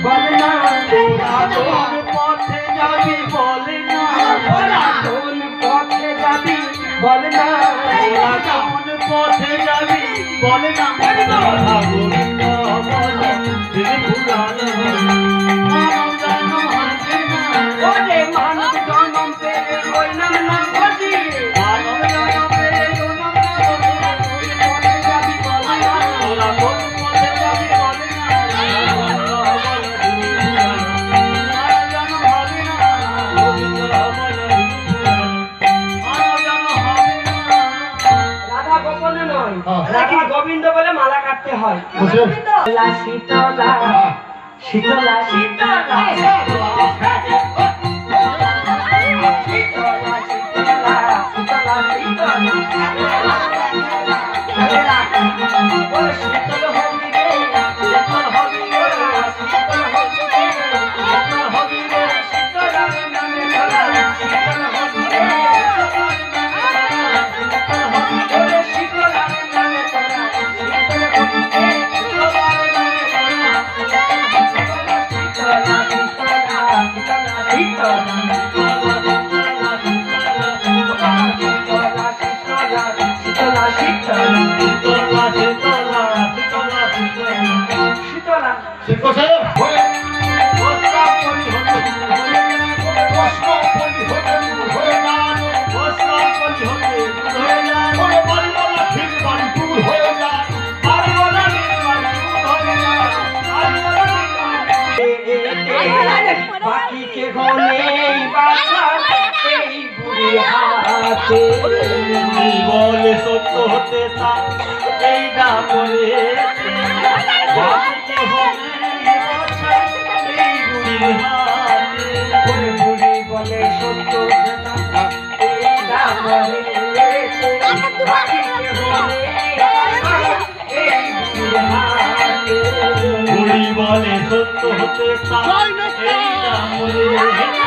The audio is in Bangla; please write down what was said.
বলে না কোন পথে যাবি বলে না কোন পথে যাবি বলে না কোন পথে যাবি বলে না গোবিন্দ বলে দিদি পুরানো মানব জন্ম হাসে না ওরে মানব জন্ম পেয়ে ওই নাম না বলি মানব জন্ম পেয়ে ওই নাম না বলি কোন পথে যাবি বলে না কোন পথে যাবি বলে না রাধা গোবিন্দ বলে মালা কাটতে হয় শীতলা শীতলা শীতলা শীতলা बाकी के होने बाछा तेरी बुरी हाथे बोले सत्य होते ता এই না বলে बाकी के होने बाछा तेरी बुरी हाथे बुरी बुरी बोले सत्य होते ता এই না বলে बाकी के होने बाछा तेरी बुरी हाथे बुरी बोले सत्य होते ता এই না বলে